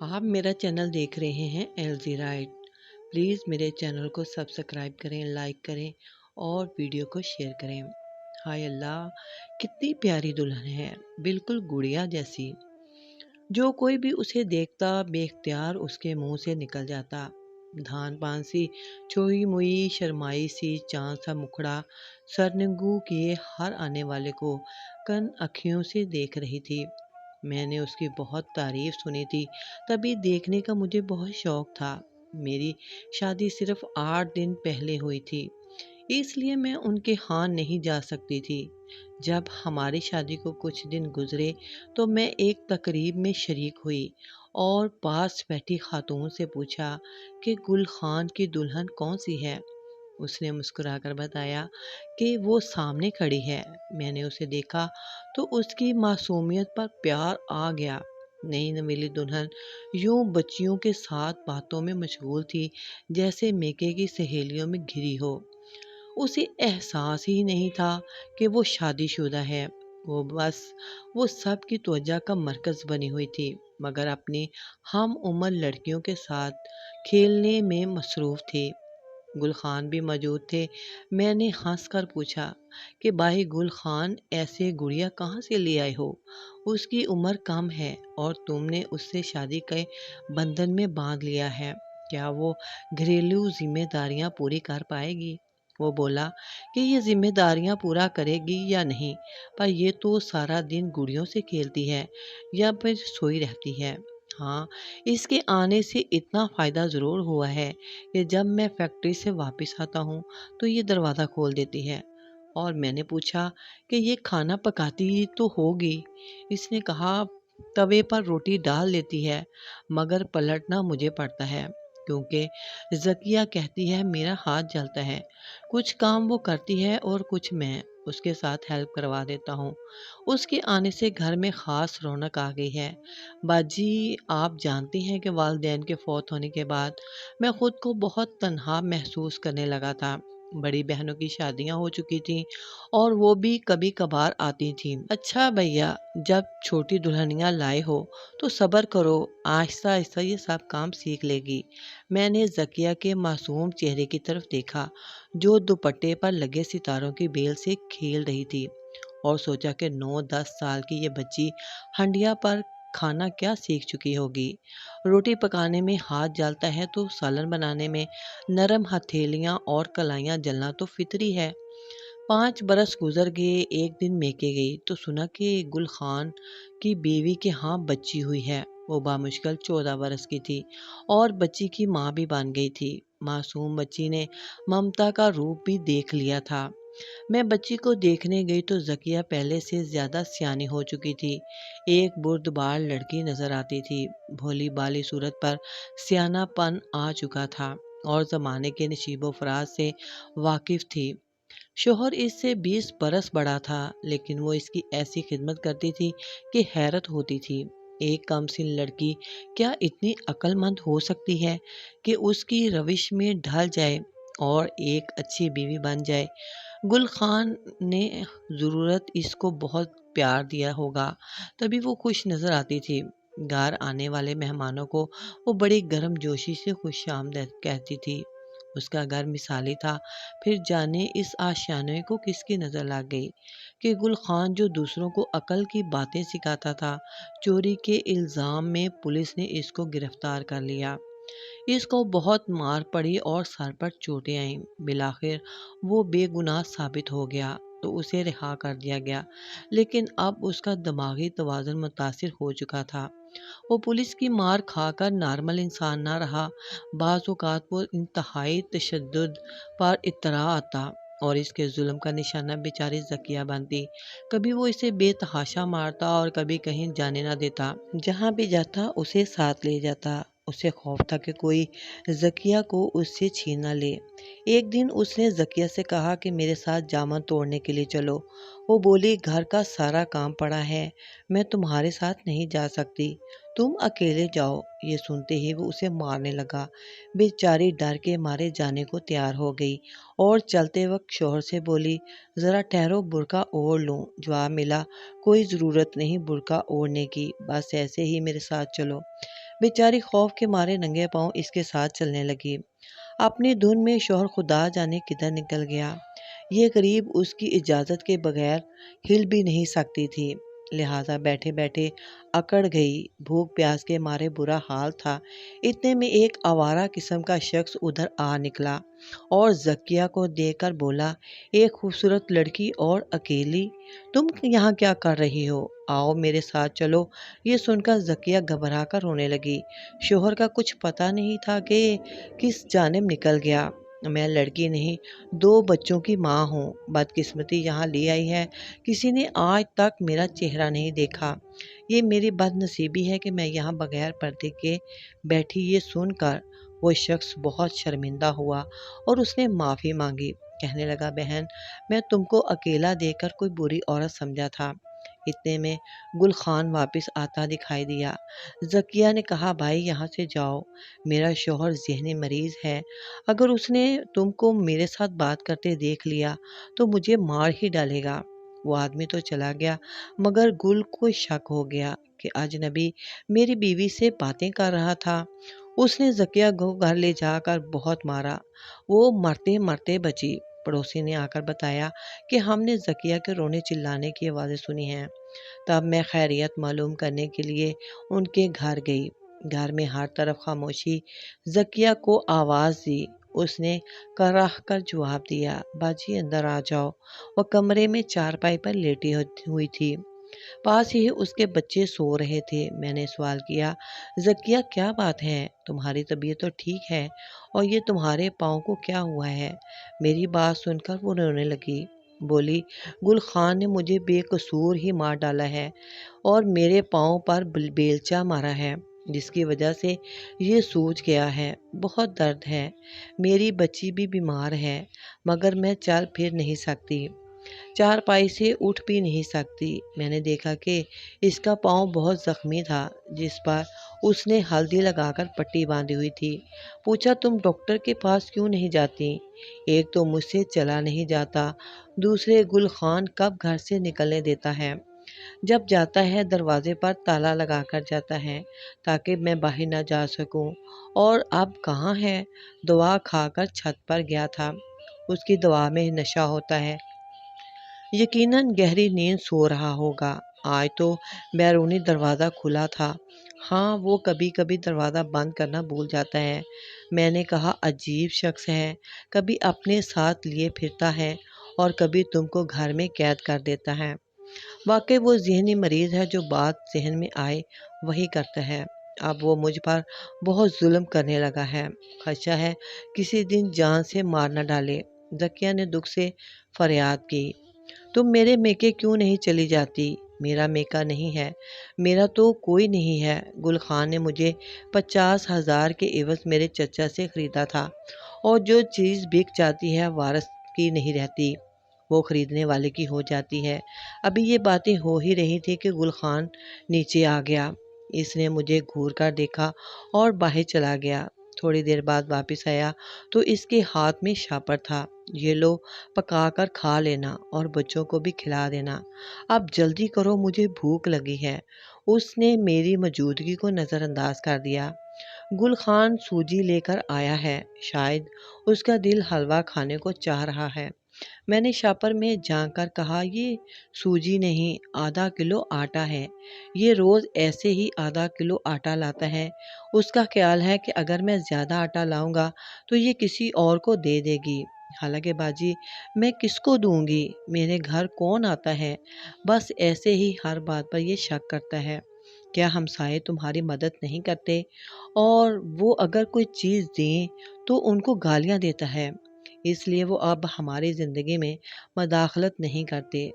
आप मेरा चैनल देख रहे हैं एलजी राइट। प्लीज़ मेरे चैनल को सब्सक्राइब करें, लाइक करें और वीडियो को शेयर करें। हाय अल्लाह, कितनी प्यारी दुल्हन है, बिल्कुल गुड़िया जैसी। जो कोई भी उसे देखता बेख्तियार उसके मुंह से निकल जाता। धान पान सी, छोई मुई शर्माई सी, चांद सा मुखड़ा सरनगू किए हर आने वाले को कन अखियों से देख रही थी। मैंने उसकी बहुत तारीफ सुनी थी, तभी देखने का मुझे बहुत शौक था। मेरी शादी सिर्फ 8 दिन पहले हुई थी, इसलिए मैं उनके यहाँ नहीं जा सकती थी। जब हमारी शादी को कुछ दिन गुजरे तो मैं एक तकरीब में शरीक हुई और पास बैठी खातून से पूछा कि गुल खान की दुल्हन कौन सी है। उसने मुस्कुराकर बताया कि वो सामने खड़ी है। मैंने उसे देखा तो उसकी मासूमियत पर प्यार आ गया। नई नवेली दुल्हन यूं बच्चियों के साथ बातों में मशगूल थी, जैसे मेके की सहेलियों में घिरी हो। उसे एहसास ही नहीं था कि वो शादीशुदा है। वो सब की तवज्जो का मरकज़ बनी हुई थी, मगर अपनी हम उम्र लड़कियों के साथ खेलने में मसरूफ़ थी। गुल खान भी मौजूद थे। मैंने हंस कर पूछा कि भाई गुल खान, ऐसे गुड़िया कहाँ से ले आए हो? उसकी उम्र कम है और तुमने उससे शादी के बंधन में बांध लिया है। क्या वो घरेलू जिम्मेदारियां पूरी कर पाएगी? वो बोला कि ये जिम्मेदारियां पूरा करेगी या नहीं, पर ये तो सारा दिन गुड़ियों से खेलती है या फिर सोई रहती है। हाँ, इसके आने से इतना फ़ायदा ज़रूर हुआ है कि जब मैं फैक्ट्री से वापस आता हूँ तो ये दरवाज़ा खोल देती है। और मैंने पूछा कि ये खाना पकाती ही तो होगी। इसने कहा तवे पर रोटी डाल देती है, मगर पलटना मुझे पड़ता है, क्योंकि ज़किया कहती है मेरा हाथ जलता है। कुछ काम वो करती है और कुछ मैं उसके साथ हेल्प करवा देता हूँ। उसके आने से घर में ख़ास रौनक आ गई है। बाजी, आप जानती हैं कि वालिदैन के फौत होने के बाद मैं ख़ुद को बहुत तन्हा महसूस करने लगा था। बड़ी बहनों की शादियां हो चुकी थीं और वो भी कभी कभार आती थीं। अच्छा भैया, जब छोटी दुल्हनियां लाए हो तो सब्र करो, आहिस्ता आहिस्ता ये सब काम सीख लेगी। मैंने जकिया के मासूम चेहरे की तरफ देखा, जो दुपट्टे पर लगे सितारों की बेल से खेल रही थी, और सोचा कि 9-10 साल की ये बच्ची हंडिया पर खाना क्या सीख चुकी होगी। रोटी पकाने में हाथ जलता है तो सालन बनाने में नरम हथेलियाँ और कलाइयाँ जलना तो फितरी है। 5 बरस गुजर गए। एक दिन मेके गई तो सुना कि गुल खान की बीवी के यहाँ बच्ची हुई है। वो बामुश्किल 14 बरस की थी और बच्ची की माँ भी बन गई थी। मासूम बच्ची ने ममता का रूप भी देख लिया था। मैं बच्ची को देखने गई तो जकिया पहले से ज्यादा सियानी हो चुकी थी। एक बुर्दबार लड़की नजर आती थी। भोली बाली सूरत पर सियानापन आ चुका था और जमाने के नशीबो फराज से वाकिफ थी। शोहर इससे 20 बरस बड़ा था, लेकिन वो इसकी ऐसी खिदमत करती थी कि हैरत होती थी। एक कमसिन लड़की क्या इतनी अक्लमंद हो सकती है कि उसकी रविश में ढल जाए और एक अच्छी बीवी बन जाए। गुल खान ने ज़रूरत इसको बहुत प्यार दिया होगा, तभी वो खुश नज़र आती थी। घर आने वाले मेहमानों को वो बड़ी गर्मजोशी से खुश आमदीद कहती थी। उसका घर मिसाली था। फिर जाने इस आशियाने को किसकी नज़र लग गई कि गुल खान, जो दूसरों को अकल की बातें सिखाता था, चोरी के इल्ज़ाम में पुलिस ने इसको गिरफ्तार कर लिया। इसको बहुत मार पड़ी और सर पर चोटें आईं। बिलाखिर वो बेगुनाह साबित हो गया तो उसे रिहा कर दिया गया, लेकिन अब उसका दिमागी तवाज़ुन मुतासिर हो चुका था। वो पुलिस की मार खाकर नॉर्मल इंसान ना रहा। बाज़ औक़ात वो इंतहाई तशद्दुद पर इत्तरा आता और इसके जुल्म का निशाना बेचारी ज़किया बनती। कभी वो इसे बेतहाशा मारता और कभी कहीं जाने ना देता। जहाँ भी जाता उसे साथ ले जाता। उसे खौफ था कि कोई ज़किया को उससे छीन न ले। एक दिन उसने ज़किया से कहा कि मेरे साथ जामन तोड़ने के लिए चलो। वो बोली, घर का सारा काम पड़ा है, मैं तुम्हारे साथ नहीं जा सकती, तुम अकेले जाओ। ये सुनते ही वो उसे मारने लगा। बेचारी डर के मारे जाने को तैयार हो गई और चलते वक्त शोहर से बोली, ज़रा ठहरो, बुर्का ओढ़ लूँ। जवाब मिला, कोई ज़रूरत नहीं बुर्का ओढ़ने की, बस ऐसे ही मेरे साथ चलो। बेचारी खौफ के मारे नंगे पांव इसके साथ चलने लगी। अपनी धुन में शौहर खुदा जाने किधर निकल गया। ये गरीब उसकी इजाज़त के बगैर हिल भी नहीं सकती थी, लिहाजा बैठे बैठे अकड़ गई। भूख प्यास के मारे बुरा हाल था। इतने में एक आवारा किस्म का शख्स उधर आ निकला और जकिया को देखकर बोला, एक खूबसूरत लड़की और अकेली, तुम यहाँ क्या कर रही हो? आओ मेरे साथ चलो। ये सुनकर जकिया घबरा कर रोने लगी। शोहर का कुछ पता नहीं था कि किस जानिब निकल गया। मैं लड़की नहीं, 2 बच्चों की माँ हूँ। बदकिस्मती यहाँ ले आई है। किसी ने आज तक मेरा चेहरा नहीं देखा। ये मेरी बदनसीबी है कि मैं यहाँ बगैर पर्दे के बैठी। ये सुनकर वो शख्स बहुत शर्मिंदा हुआ और उसने माफ़ी मांगी। कहने लगा, बहन, मैं तुमको अकेला देखकर कोई बुरी औरत समझा था। इतने में गुल खान वापस आता दिखाई दिया। जकिया ने कहा, भाई यहाँ से जाओ, मेरा शौहर ज़हनी मरीज़ है। अगर उसने तुमको मेरे साथ बात करते देख लिया तो मुझे मार ही डालेगा। वो आदमी तो चला गया, मगर गुल को शक हो गया कि अजनबी मेरी बीवी से बातें कर रहा था। उसने जकिया को घर ले जाकर बहुत मारा। वो मरते मरते बची। पड़ोसी ने आकर बताया कि हमने जकिया के रोने चिल्लाने की आवाज़ें सुनी हैं। तब मैं खैरियत मालूम करने के लिए उनके घर गई। घर में हर तरफ खामोशी। जकिया को आवाज़ दी। उसने कराह कर जवाब दिया, बाजी अंदर आ जाओ। वह कमरे में चारपाई पर लेटी हुई थी। पास ही उसके बच्चे सो रहे थे। मैंने सवाल किया, जकिया क्या बात है? तुम्हारी तबीयत तो ठीक है, और ये तुम्हारे पाँव को क्या हुआ है? मेरी बात सुनकर वो रोने लगी। बोली, गुल खान ने मुझे बेकसूर ही मार डाला है और मेरे पाँव पर बेलचा मारा है, जिसकी वजह से ये सूज गया है। बहुत दर्द है। मेरी बच्ची भी बीमार है, मगर मैं चल फिर नहीं सकती, चारपाई से उठ भी नहीं सकती। मैंने देखा कि इसका पाँव बहुत ज़ख्मी था, जिस पर उसने हल्दी लगाकर पट्टी बांधी हुई थी। पूछा, तुम डॉक्टर के पास क्यों नहीं जाती? एक तो मुझसे चला नहीं जाता, दूसरे गुल खान कब घर से निकलने देता है। जब जाता है दरवाजे पर ताला लगाकर जाता है ताकि मैं बाहर ना जा सकूं। और अब कहाँ है? दवा खाकर छत पर गया था। उसकी दवा में नशा होता है। यकीनन गहरी नींद सो रहा होगा। आज तो बैरूनी दरवाज़ा खुला था। हाँ, वो कभी कभी दरवाज़ा बंद करना भूल जाता है। मैंने कहा, अजीब शख्स है, कभी अपने साथ लिए फिरता है और कभी तुमको घर में कैद कर देता है। वाकई वो ज़हनी मरीज़ है, जो बात जहन में आए वही करता है। अब वो मुझ पर बहुत जुल्म करने लगा है। खदशा है किसी दिन जान से मार न डाले। जकिया ने दुख से फरियाद की, तुम मेरे मेके क्यों नहीं चली जाती? मेरा मेका नहीं है, मेरा तो कोई नहीं है। गुल खान ने मुझे 50,000 के एवज मेरे चचा से खरीदा था, और जो चीज़ बिक जाती है वारस की नहीं रहती, वो खरीदने वाले की हो जाती है। अभी ये बातें हो ही रही थी कि गुल खान नीचे आ गया। इसने मुझे घूर कर देखा और बाहर चला गया। थोड़ी देर बाद वापस आया तो इसके हाथ में शापर था। ये लो, पका कर खा लेना और बच्चों को भी खिला देना। अब जल्दी करो, मुझे भूख लगी है। उसने मेरी मौजूदगी को नज़रअंदाज कर दिया। गुल खान सूजी लेकर आया है। शायद उसका दिल हलवा खाने को चाह रहा है। मैंने शापर में झांक कर कहा, ये सूजी नहीं, आधा किलो आटा है। ये रोज़ ऐसे ही आधा किलो आटा लाता है। उसका ख्याल है कि अगर मैं ज़्यादा आटा लाऊंगा तो ये किसी और को दे देगी। हालांकि बाजी, मैं किसको दूंगी? मेरे घर कौन आता है? बस ऐसे ही हर बात पर ये शक करता है। क्या हमसाए तुम्हारी मदद नहीं करते? और वो अगर कोई चीज़ दें तो उनको गालियाँ देता है। इसलिए वो अब हमारी ज़िंदगी में मदाखलत नहीं करते।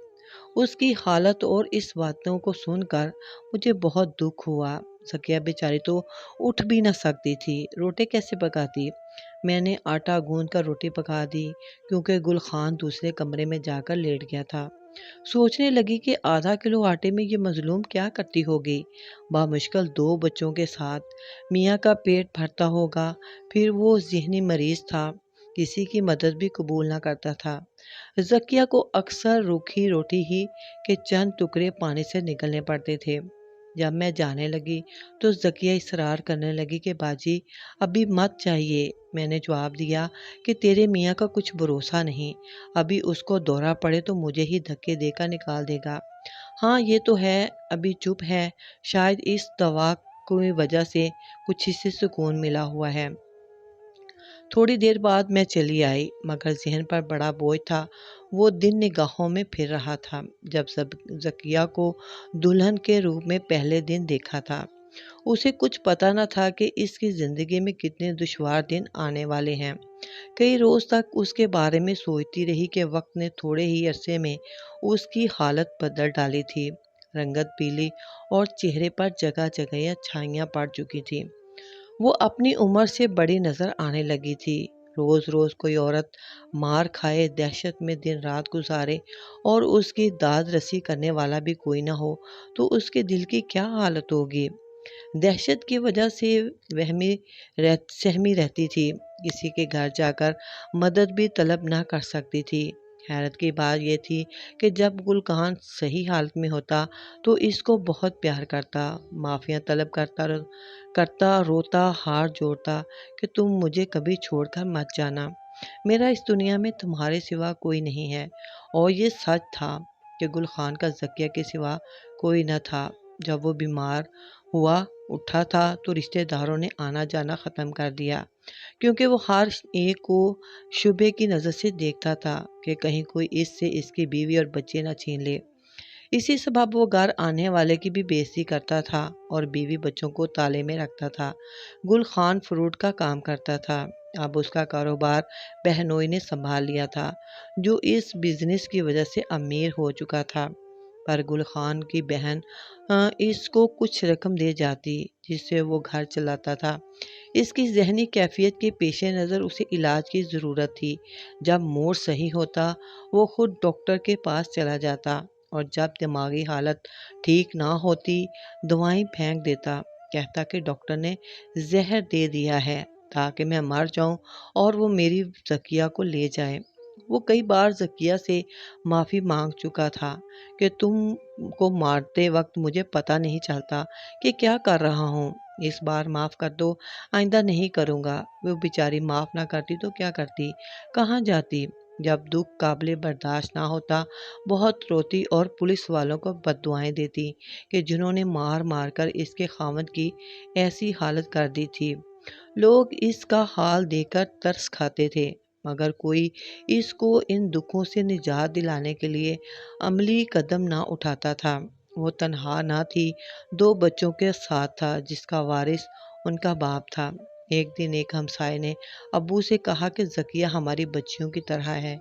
उसकी हालत और इस बातों को सुनकर मुझे बहुत दुख हुआ। सकिया बेचारी तो उठ भी न सकती थी, रोटी कैसे पकाती? मैंने आटा गूंद कर रोटी पका दी, क्योंकि गुल खान दूसरे कमरे में जाकर लेट गया था। सोचने लगी कि आधा किलो आटे में ये मजलूम क्या करती होगी, बामुश्किल 2 बच्चों के साथ। मियाँ का पेट भरता होगा। फिर वो ज़हनी मरीज़ था, किसी की मदद भी कबूल ना करता था। ज़किया को अक्सर रूखी रोटी ही के चंद टुकड़े पानी से निकलने पड़ते थे। جب میں جانے لگی تو ذکیہ اصرار کرنے لگی کہ باجی ابھی مت چاہیے۔ میں نے جواب دیا کہ تیرے میاں کا کچھ بھروسہ نہیں، ابھی اس کو دورہ پڑے تو مجھے ہی دھکے دے کر نکال دے گا۔ ہاں یہ تو ہے، ابھی چپ ہے، شاید اس دوا کی وجہ سے کچھ اسے سکون ملا ہوا ہے۔ تھوڑی دیر بعد میں چلی آئی، مگر ذہن پر بڑا بوجھ تھا۔ وہ دن نگاہوں میں پھر رہا تھا جب ذکیہ کو دلہن کے روپ میں پہلے دن دیکھا تھا۔ اسے کچھ پتہ نہ تھا کہ اس کی زندگی میں کتنے دشوار دن آنے والے ہیں۔ کئی روز تک اس کے بارے میں سوچتی رہی کہ وقت نے تھوڑے ہی عرصے میں اس کی حالت بدل ڈالی تھی۔ رنگت پیلی اور چہرے پر جگہ جگہ چھائیاں پڑ چکی تھی۔ وہ اپنی عمر سے بڑی نظر آنے لگی تھی۔ روز روز کوئی عورت مار کھائے، دہشت میں دن رات گزارے اور اس کی داد رسی کرنے والا بھی کوئی نہ ہو تو اس کے دل کی کیا حالت ہوگی۔ دہشت کی وجہ سے سہمی رہتی تھی، کسی کے گھر جا کر مدد بھی طلب نہ کر سکتی تھی۔ حیرت کی بات یہ تھی کہ جب گل خان صحیح حالت میں ہوتا تو اس کو بہت پیار کرتا، معافیاں طلب کرتا، روتا، ہاتھ جوڑتا کہ تم مجھے کبھی چھوڑ کر مت جانا، میرا اس دنیا میں تمہارے سوا کوئی نہیں ہے۔ اور یہ سچ تھا کہ گل خان کا ذکیہ کے سوا کوئی نہ تھا۔ جب وہ بیمار ہوا اٹھا تھا تو رشتہ داروں نے آنا جانا ختم کر دیا، کیونکہ وہ ہر ایک کو شبہ کی نظر سے دیکھتا تھا کہ کہیں کوئی اس سے اس کی بیوی اور بچے نہ چھین لے۔ اسی سبب وہ گھر آنے والے کی بھی بے عزتی کرتا تھا اور بیوی بچوں کو تالے میں رکھتا تھا۔ گل خان فروٹ کا کام کرتا تھا، اب اس کا کاروبار بہنوئی نے سنبھال لیا تھا، جو اس بزنس کی وجہ سے امیر ہو چکا تھا۔ پر گل خان کی بہن اس کو کچھ رقم دے جاتی جس سے وہ گھر چلاتا تھا۔ اس کی ذہنی کیفیت کے پیش نظر اسے علاج کی ضرورت تھی۔ جب موڈ صحیح ہوتا وہ خود ڈاکٹر کے پاس چلا جاتا اور جب دماغی حالت ٹھیک نہ ہوتی دوائیں پھینک دیتا، کہتا کہ ڈاکٹر نے زہر دے دیا ہے تاکہ میں مر جاؤں اور وہ میری ذکیہ کو لے جائے۔ وہ کئی بار ذکیہ سے معافی مانگ چکا تھا کہ تم کو مارتے وقت مجھے پتہ نہیں چلتا کہ کیا کر رہا ہوں، اس بار معاف کر دو، آئندہ نہیں کروں گا۔ وہ بیچاری معاف نہ کرتی تو کیا کرتی، کہاں جاتی؟ جب دکھ قابل برداشت نہ ہوتا بہت روتی اور پولیس والوں کو بد دعائیں دیتی کہ جنہوں نے مار مار کر اس کے خاوند کی ایسی حالت کر دی تھی۔ لوگ اس کا حال دیکھ کر ترس کھاتے تھے، مگر کوئی اس کو ان دکھوں سے نجات دلانے کے لیے عملی قدم نہ اٹھاتا تھا۔ وہ تنہا نہ تھی، 2 بچوں کے ساتھ تھا جس کا وارث ان کا باپ تھا۔ ایک دن ایک ہمسائے نے ابو سے کہا کہ ذکیہ ہماری بچیوں کی طرح ہے،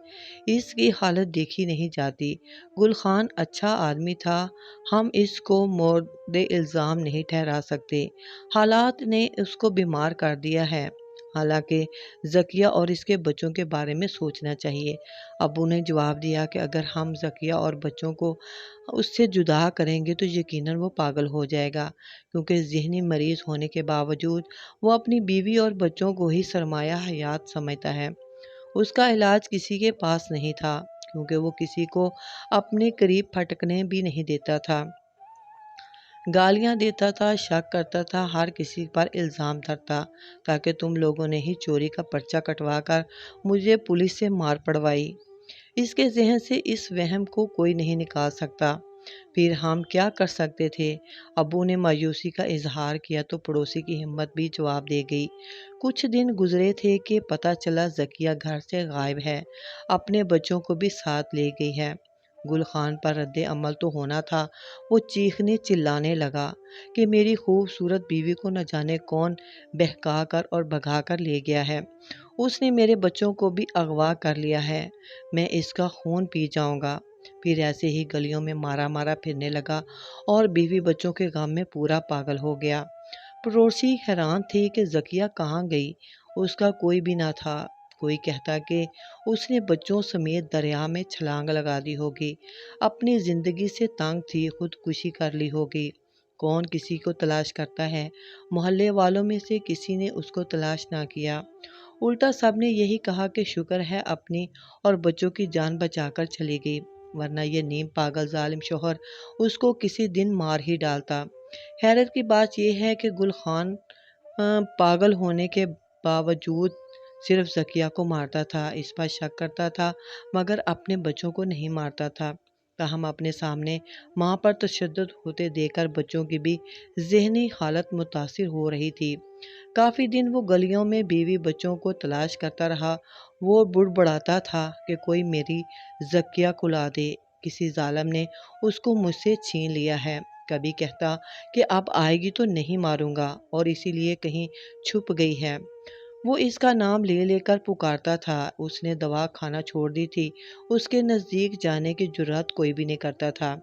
اس کی حالت دیکھی نہیں جاتی۔ گل خان اچھا آدمی تھا، ہم اس کو مورد الزام نہیں ٹھہرا سکتے، حالات نے اس کو بیمار کر دیا ہے، حالانکہ ذکیہ اور اس کے بچوں کے بارے میں سوچنا چاہیے۔ ابو نے جواب دیا کہ اگر ہم ذکیہ اور بچوں کو اس سے جدا کریں گے تو یقیناً وہ پاگل ہو جائے گا، کیونکہ ذہنی مریض ہونے کے باوجود وہ اپنی بیوی اور بچوں کو ہی سرمایہ حیات سمجھتا ہے۔ اس کا علاج کسی کے پاس نہیں تھا، کیونکہ وہ کسی کو اپنے قریب پھٹکنے بھی نہیں دیتا تھا، گالیاں دیتا تھا، شک کرتا تھا، ہر کسی پر الزام دھرتا، تاکہ تم لوگوں نے ہی چوری کا پرچہ کٹوا کر مجھے پولیس سے مار پڑوائی۔ اس کے ذہن سے اس وہم کو کوئی نہیں نکال سکتا۔ پھر ہم کیا کر سکتے تھے؟ ابو نے مایوسی کا اظہار کیا تو پڑوسی کی ہمت بھی جواب دے گئی۔ کچھ دن گزرے تھے کہ پتہ چلا ذکیہ گھر سے غائب ہے، اپنے بچوں کو بھی ساتھ لے گئی ہے۔ گل خان پر رد عمل تو ہونا تھا، وہ چیخنے چلانے لگا کہ میری خوبصورت بیوی کو نہ جانے کون بہکا کر اور بھگا کر لے گیا ہے، اس نے میرے بچوں کو بھی اغوا کر لیا ہے، میں اس کا خون پی جاؤں گا۔ پھر ایسے ہی گلیوں میں مارا مارا پھرنے لگا اور بیوی بچوں کے غم میں پورا پاگل ہو گیا۔ پڑوسی حیران تھے کہ ذکیہ کہاں گئی، اس کا کوئی بھی نہ تھا۔ کوئی کہتا کہ اس نے بچوں سمیت دریا میں چھلانگ لگا دی ہوگی، اپنی زندگی سے تنگ تھی، خودکشی کر لی ہوگی۔ کون کسی کو تلاش کرتا ہے، محلے والوں میں سے کسی نے اس کو تلاش نہ کیا، الٹا سب نے یہی کہا کہ شکر ہے اپنی اور بچوں کی جان بچا کر چلی گئی، ورنہ یہ نیم پاگل ظالم شوہر اس کو کسی دن مار ہی ڈالتا۔ حیرت کی بات یہ ہے کہ گل خان پاگل ہونے کے باوجود صرف ذکیہ کو مارتا تھا، اس پر شک کرتا تھا، مگر اپنے بچوں کو نہیں مارتا تھا۔ تاہم اپنے سامنے ماں پر تشدد ہوتے دیکھ کر بچوں کی بھی ذہنی حالت متاثر ہو رہی تھی۔ کافی دن وہ گلیوں میں بیوی بچوں کو تلاش کرتا رہا۔ وہ بڑبڑاتا تھا کہ کوئی میری ذکیہ کو لا دے، کسی ظالم نے اس کو مجھ سے چھین لیا ہے۔ کبھی کہتا کہ اب آئے گی تو نہیں ماروں گا، اور اسی لیے کہیں چھپ گئی ہے۔ وہ اس کا نام لے لے کر پکارتا تھا۔ اس نے دوا کھانا چھوڑ دی تھی۔ اس کے نزدیک جانے کی جرات کوئی بھی نہیں کرتا تھا۔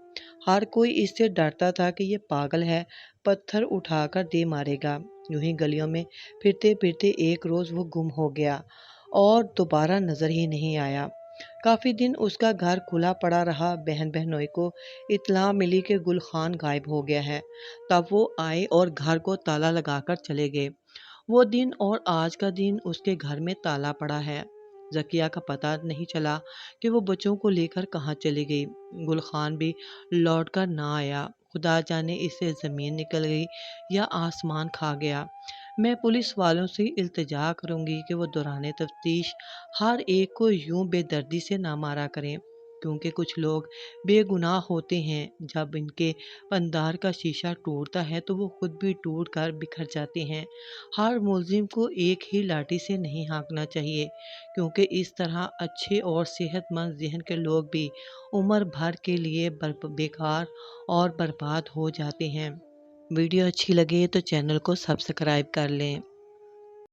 ہر کوئی اس سے ڈرتا تھا کہ یہ پاگل ہے، پتھر اٹھا کر دے مارے گا۔ یوں ہی گلیوں میں پھرتے پھرتے ایک روز وہ گم ہو گیا اور دوبارہ نظر ہی نہیں آیا۔ کافی دن اس کا گھر کھلا پڑا رہا۔ بہن بہنوئی کو اطلاع ملی کہ گل خان غائب ہو گیا ہے، تب وہ آئے اور گھر کو تالا لگا کر چلے گئے۔ وہ دن اور آج کا دن اس کے گھر میں تالا پڑا ہے۔ ذکیہ کا پتہ نہیں چلا کہ وہ بچوں کو لے کر کہاں چلی گئی۔ گل خان بھی لوٹ کر نہ آیا۔ خدا جانے اس سے زمین نکل گئی یا آسمان کھا گیا۔ میں پولیس والوں سے التجا کروں گی کہ وہ دوران تفتیش ہر ایک کو یوں بے دردی سے نہ مارا کریں، کیونکہ کچھ لوگ بے گناہ ہوتے ہیں۔ جب ان کے پندار کا شیشہ ٹوٹتا ہے تو وہ خود بھی ٹوٹ کر بکھر جاتے ہیں۔ ہر ملزم کو ایک ہی لاٹھی سے نہیں ہانکنا چاہیے، کیونکہ اس طرح اچھے اور صحت مند ذہن کے لوگ بھی عمر بھر کے لیے بیکار اور برباد ہو جاتے ہیں۔ ویڈیو اچھی لگے تو چینل کو سبسکرائب کر لیں۔